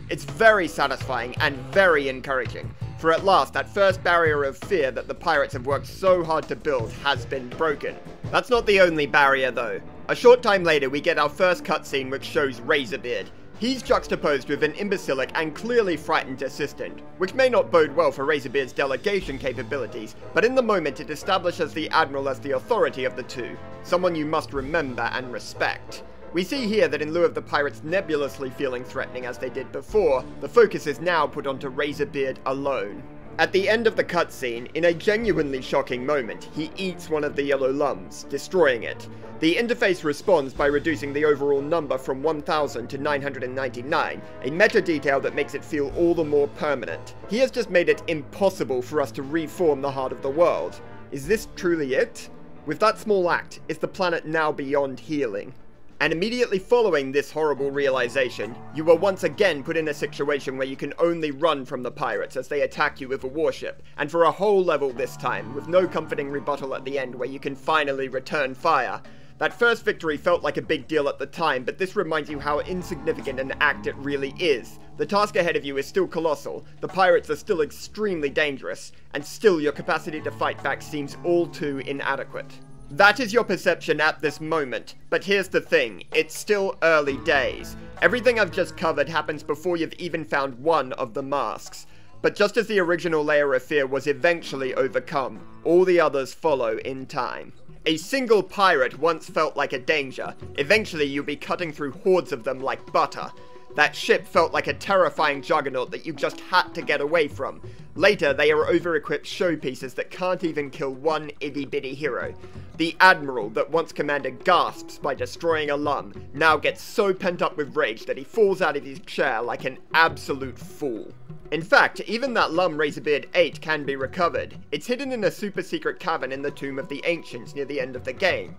It's very satisfying and very encouraging, for at last that first barrier of fear that the pirates have worked so hard to build has been broken. That's not the only barrier though. A short time later we get our first cutscene which shows Razorbeard. He's juxtaposed with an imbecilic and clearly frightened assistant, which may not bode well for Razorbeard's delegation capabilities, but in the moment it establishes the Admiral as the authority of the two, someone you must remember and respect. We see here that in lieu of the pirates nebulously feeling threatening as they did before, the focus is now put onto Razorbeard alone. At the end of the cutscene, in a genuinely shocking moment, he eats one of the yellow Lums, destroying it. The interface responds by reducing the overall number from 1000 to 999, a meta detail that makes it feel all the more permanent. He has just made it impossible for us to reform the heart of the world. Is this truly it? With that small act, is the planet now beyond healing? And immediately following this horrible realization, you are once again put in a situation where you can only run from the pirates as they attack you with a warship, and for a whole level this time, with no comforting rebuttal at the end where you can finally return fire. That first victory felt like a big deal at the time, but this reminds you how insignificant an act it really is. The task ahead of you is still colossal, the pirates are still extremely dangerous, and still your capacity to fight back seems all too inadequate. That is your perception at this moment, but here's the thing, it's still early days. Everything I've just covered happens before you've even found one of the masks. But just as the original layer of fear was eventually overcome, all the others follow in time. A single pirate once felt like a danger. Eventually you'll be cutting through hordes of them like butter. That ship felt like a terrifying juggernaut that you just had to get away from. Later, they are over-equipped showpieces that can't even kill one itty-bitty hero. The Admiral that once commanded gasps by destroying a Lum now gets so pent up with rage that he falls out of his chair like an absolute fool. In fact, even that Lum Razorbeard 8 can be recovered. It's hidden in a super secret cavern in the Tomb of the Ancients near the end of the game.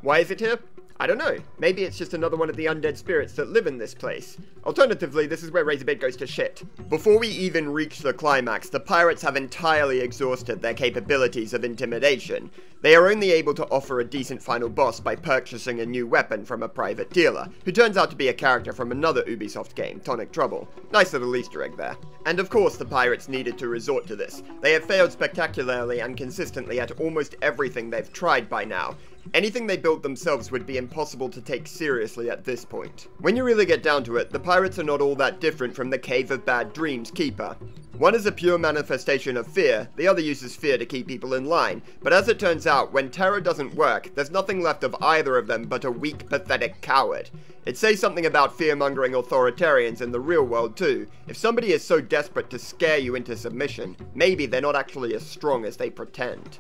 Why is it here? I don't know. Maybe it's just another one of the undead spirits that live in this place. Alternatively, this is where Razorbeard goes to shit. Before we even reach the climax, the pirates have entirely exhausted their capabilities of intimidation. They are only able to offer a decent final boss by purchasing a new weapon from a private dealer, who turns out to be a character from another Ubisoft game, Tonic Trouble. Nice little Easter egg there. And of course the pirates needed to resort to this. They have failed spectacularly and consistently at almost everything they've tried by now. Anything they built themselves would be impossible to take seriously at this point. When you really get down to it, the pirates are not all that different from the Cave of Bad Dreams keeper. One is a pure manifestation of fear, the other uses fear to keep people in line, but as it turns out, when terror doesn't work, there's nothing left of either of them but a weak, pathetic coward. It says something about fear-mongering authoritarians in the real world too. If somebody is so desperate to scare you into submission, maybe they're not actually as strong as they pretend.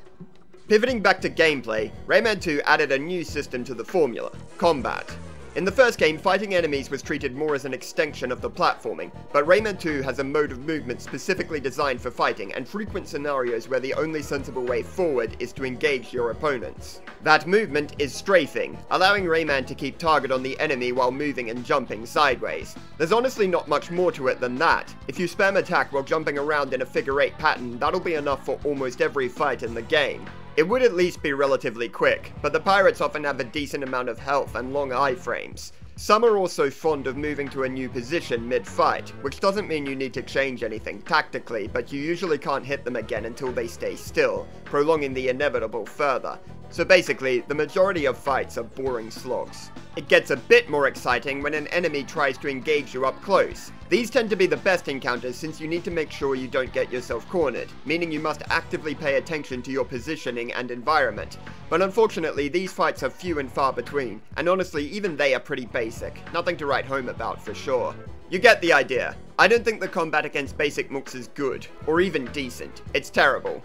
Pivoting back to gameplay, Rayman 2 added a new system to the formula, combat. In the first game, fighting enemies was treated more as an extension of the platforming, but Rayman 2 has a mode of movement specifically designed for fighting and frequent scenarios where the only sensible way forward is to engage your opponents. That movement is strafing, allowing Rayman to keep target on the enemy while moving and jumping sideways. There's honestly not much more to it than that. If you spam attack while jumping around in a figure-8 pattern, that'll be enough for almost every fight in the game. It would at least be relatively quick, but the pirates often have a decent amount of health and long iframes. Some are also fond of moving to a new position mid-fight, which doesn't mean you need to change anything tactically, but you usually can't hit them again until they stay still, prolonging the inevitable further. So basically, the majority of fights are boring slogs. It gets a bit more exciting when an enemy tries to engage you up close. These tend to be the best encounters since you need to make sure you don't get yourself cornered, meaning you must actively pay attention to your positioning and environment. But unfortunately, these fights are few and far between, and honestly, even they are pretty basic. Nothing to write home about for sure. You get the idea. I don't think the combat against basic mooks is good, or even decent. It's terrible.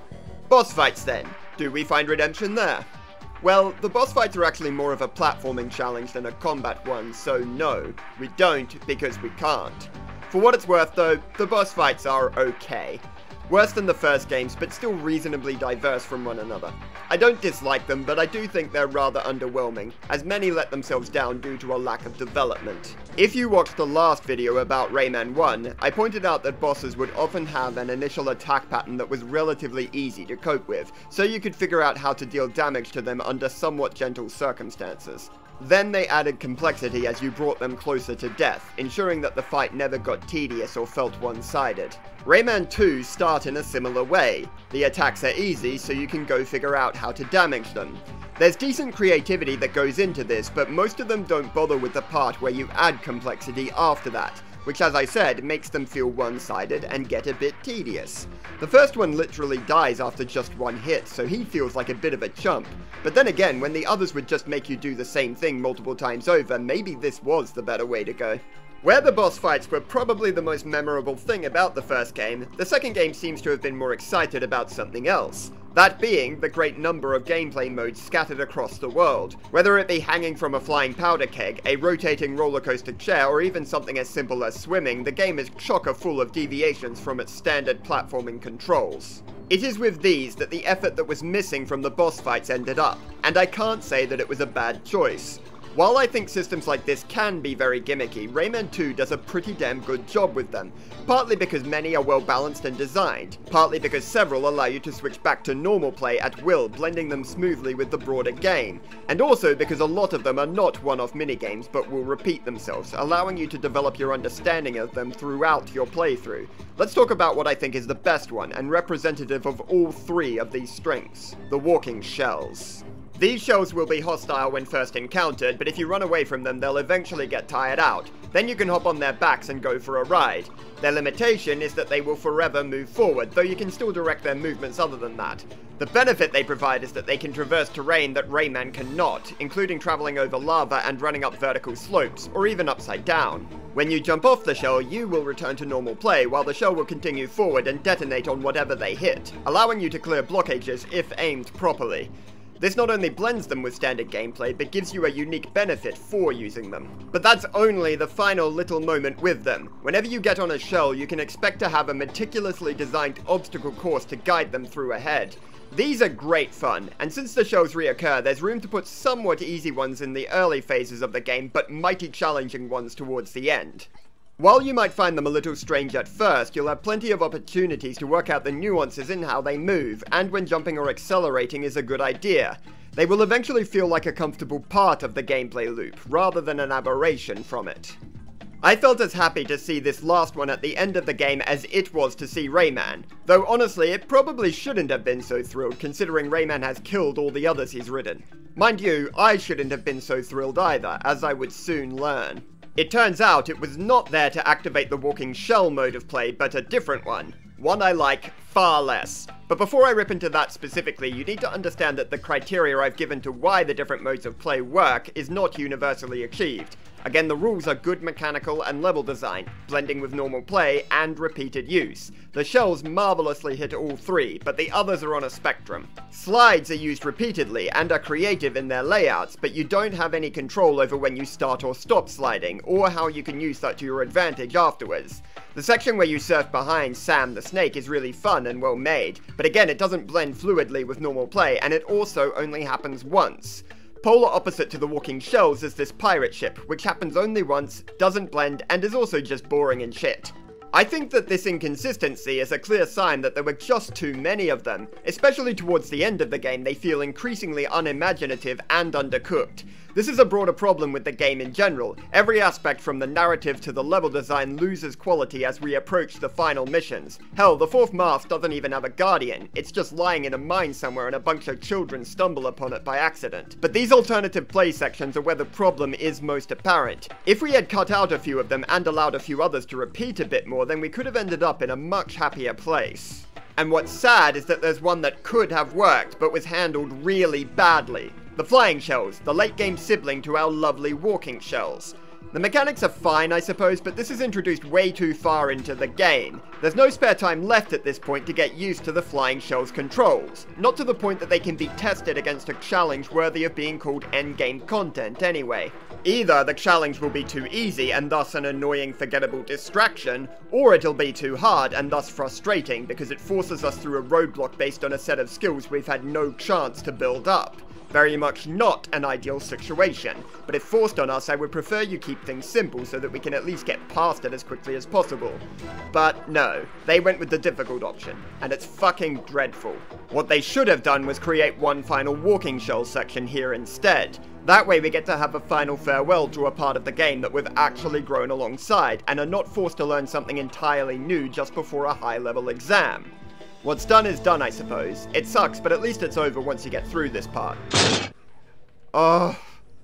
Boss fights then. Do we find redemption there? Well, the boss fights are actually more of a platforming challenge than a combat one, so no, we don't because we can't. For what it's worth though, the boss fights are okay. Worse than the first games, but still reasonably diverse from one another. I don't dislike them, but I do think they're rather underwhelming, as many let themselves down due to a lack of development. If you watched the last video about Rayman 1, I pointed out that bosses would often have an initial attack pattern that was relatively easy to cope with, so you could figure out how to deal damage to them under somewhat gentle circumstances. Then they added complexity as you brought them closer to death, ensuring that the fight never got tedious or felt one-sided. Rayman 2 start in a similar way. The attacks are easy, so you can go figure out how to damage them. There's decent creativity that goes into this, but most of them don't bother with the part where you add complexity after that, which, as I said, makes them feel one-sided and get a bit tedious. The first one literally dies after just one hit, so he feels like a bit of a chump. But then again, when the others would just make you do the same thing multiple times over, maybe this was the better way to go. Where the boss fights were probably the most memorable thing about the first game, the second game seems to have been more excited about something else. That being the great number of gameplay modes scattered across the world. Whether it be hanging from a flying powder keg, a rotating roller coaster chair, or even something as simple as swimming, the game is chock-a-full of deviations from its standard platforming controls. It is with these that the effort that was missing from the boss fights ended up, and I can't say that it was a bad choice. While I think systems like this can be very gimmicky, Rayman 2 does a pretty damn good job with them, partly because many are well balanced and designed, partly because several allow you to switch back to normal play at will, blending them smoothly with the broader game, and also because a lot of them are not one-off minigames but will repeat themselves, allowing you to develop your understanding of them throughout your playthrough. Let's talk about what I think is the best one, and representative of all three of these strengths: the walking shells. These shells will be hostile when first encountered, but if you run away from them, they'll eventually get tired out. Then you can hop on their backs and go for a ride. Their limitation is that they will forever move forward, though you can still direct their movements other than that. The benefit they provide is that they can traverse terrain that Rayman cannot, including traveling over lava and running up vertical slopes, or even upside down. When you jump off the shell, you will return to normal play, while the shell will continue forward and detonate on whatever they hit, allowing you to clear blockages if aimed properly. This not only blends them with standard gameplay, but gives you a unique benefit for using them. But that's only the final little moment with them. Whenever you get on a shell, you can expect to have a meticulously designed obstacle course to guide them through ahead. These are great fun, and since the shells reoccur, there's room to put somewhat easy ones in the early phases of the game, but mighty challenging ones towards the end. While you might find them a little strange at first, you'll have plenty of opportunities to work out the nuances in how they move, and when jumping or accelerating is a good idea. They will eventually feel like a comfortable part of the gameplay loop, rather than an aberration from it. I felt as happy to see this last one at the end of the game as it was to see Rayman, though honestly it probably shouldn't have been so thrilled considering Rayman has killed all the others he's ridden. Mind you, I shouldn't have been so thrilled either, as I would soon learn. It turns out it was not there to activate the walking shell mode of play, but a different one. One I like far less. But before I rip into that specifically, you need to understand that the criteria I've given to why the different modes of play work is not universally achieved. Again, the rules are good mechanical and level design, blending with normal play, and repeated use. The shells marvelously hit all three, but the others are on a spectrum. Slides are used repeatedly and are creative in their layouts, but you don't have any control over when you start or stop sliding, or how you can use that to your advantage afterwards. The section where you surf behind Sam the Snake is really fun and well made, but again it doesn't blend fluidly with normal play, and it also only happens once. Polar opposite to the walking shells is this pirate ship, which happens only once, doesn't blend, and is also just boring and shit. I think that this inconsistency is a clear sign that there were just too many of them. Especially towards the end of the game, they feel increasingly unimaginative and undercooked. This is a broader problem with the game in general. Every aspect from the narrative to the level design loses quality as we approach the final missions. Hell, the fourth mast doesn't even have a guardian. It's just lying in a mine somewhere and a bunch of children stumble upon it by accident. But these alternative play sections are where the problem is most apparent. If we had cut out a few of them and allowed a few others to repeat a bit more, then we could have ended up in a much happier place. And what's sad is that there's one that could have worked, but was handled really badly. The flying shells, the late game sibling to our lovely walking shells. The mechanics are fine, I suppose, but this is introduced way too far into the game. There's no spare time left at this point to get used to the flying shell's controls. Not to the point that they can be tested against a challenge worthy of being called endgame content anyway. Either the challenge will be too easy and thus an annoying forgettable distraction, or it'll be too hard and thus frustrating because it forces us through a roadblock based on a set of skills we've had no chance to build up. Very much not an ideal situation, but if forced on us, I would prefer you keep things simple so that we can at least get past it as quickly as possible. But no, they went with the difficult option, and it's fucking dreadful. What they should have done was create one final walking shell section here instead. That way we get to have a final farewell to a part of the game that we've actually grown alongside, and are not forced to learn something entirely new just before a high-level exam. What's done is done, I suppose. It sucks, but at least it's over once you get through this part. Oh,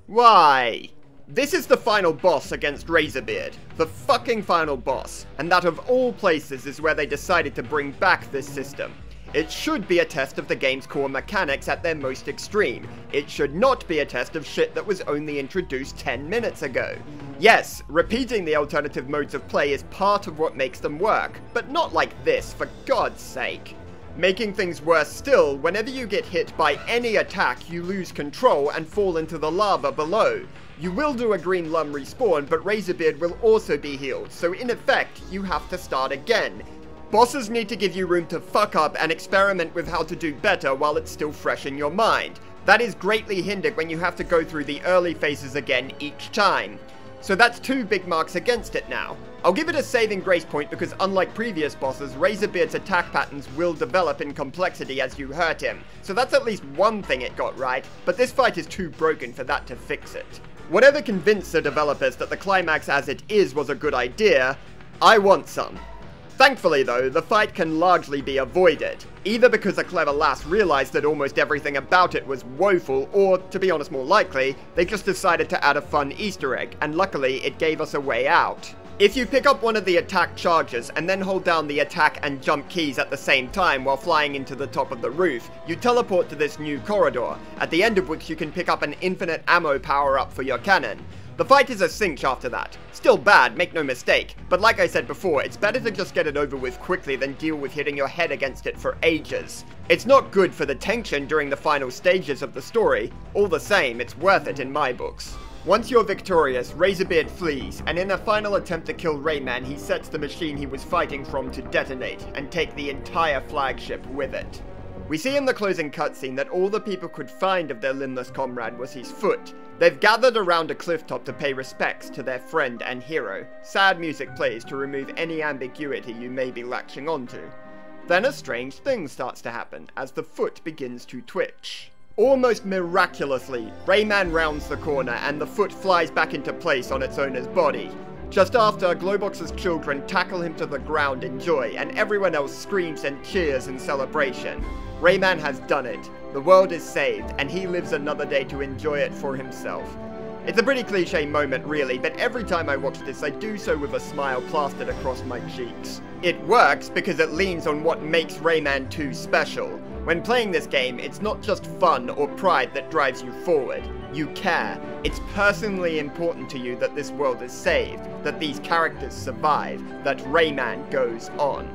why? This is the final boss against Razorbeard. The fucking final boss. And that of all places is where they decided to bring back this system. It should be a test of the game's core mechanics at their most extreme. It should not be a test of shit that was only introduced 10 minutes ago. Yes, repeating the alternative modes of play is part of what makes them work, but not like this, for God's sake. Making things worse still, whenever you get hit by any attack, you lose control and fall into the lava below. You will do a green lum respawn, but Razorbeard will also be healed, so in effect, you have to start again. Bosses need to give you room to fuck up and experiment with how to do better while it's still fresh in your mind. That is greatly hindered when you have to go through the early phases again each time. So that's 2 big marks against it now. I'll give it a saving grace point because unlike previous bosses, Razorbeard's attack patterns will develop in complexity as you hurt him. So that's at least one thing it got right, but this fight is too broken for that to fix it. Whatever convinced the developers that the climax as it is was a good idea, I want some. Thankfully though, the fight can largely be avoided, either because a clever lass realized that almost everything about it was woeful, or, to be honest more likely, they just decided to add a fun Easter egg, and luckily it gave us a way out. If you pick up one of the attack charges and then hold down the attack and jump keys at the same time while flying into the top of the roof, you teleport to this new corridor, at the end of which you can pick up an infinite ammo power-up for your cannon. The fight is a cinch after that. Still bad, make no mistake, but like I said before, it's better to just get it over with quickly than deal with hitting your head against it for ages. It's not good for the tension during the final stages of the story, all the same, it's worth it in my books. Once you're victorious, Razorbeard flees, and in a final attempt to kill Rayman, he sets the machine he was fighting from to detonate, and take the entire flagship with it. We see in the closing cutscene that all the people could find of their limbless comrade was his foot. They've gathered around a clifftop to pay respects to their friend and hero. Sad music plays to remove any ambiguity you may be latching onto. Then a strange thing starts to happen as the foot begins to twitch. Almost miraculously, Rayman rounds the corner and the foot flies back into place on its owner's body. Just after, Globox's children tackle him to the ground in joy, and everyone else screams and cheers in celebration. Rayman has done it. The world is saved, and he lives another day to enjoy it for himself. It's a pretty cliche moment really, but every time I watch this I do so with a smile plastered across my cheeks. It works because it leans on what makes Rayman 2 special. When playing this game, it's not just fun or pride that drives you forward. You care. It's personally important to you that this world is saved, that these characters survive, that Rayman goes on.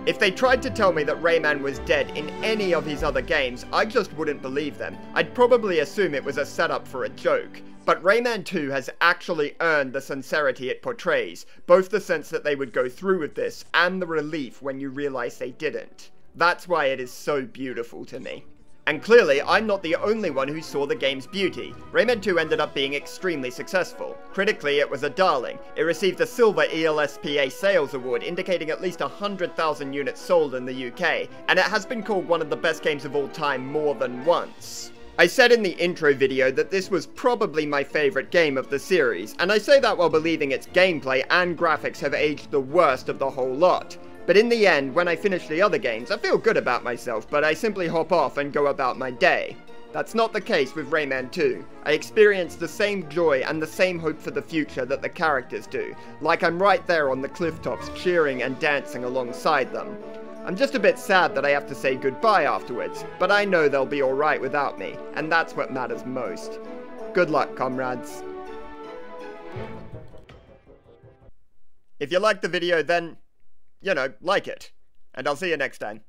If they tried to tell me that Rayman was dead in any of his other games, I just wouldn't believe them. I'd probably assume it was a setup for a joke. But Rayman 2 has actually earned the sincerity it portrays, both the sense that they would go through with this, and the relief when you realize they didn't. That's why it is so beautiful to me. And clearly, I'm not the only one who saw the game's beauty. Rayman 2 ended up being extremely successful. Critically, it was a darling. It received a Silver ELSPA Sales Award, indicating at least 100,000 units sold in the UK, and it has been called one of the best games of all time more than once. I said in the intro video that this was probably my favourite game of the series, and I say that while believing its gameplay and graphics have aged the worst of the whole lot. But in the end, when I finish the other games, I feel good about myself, but I simply hop off and go about my day. That's not the case with Rayman 2. I experience the same joy and the same hope for the future that the characters do, like I'm right there on the clifftops cheering and dancing alongside them. I'm just a bit sad that I have to say goodbye afterwards, but I know they'll be alright without me, and that's what matters most. Good luck, comrades. If you liked the video, then, like it. And I'll see you next time.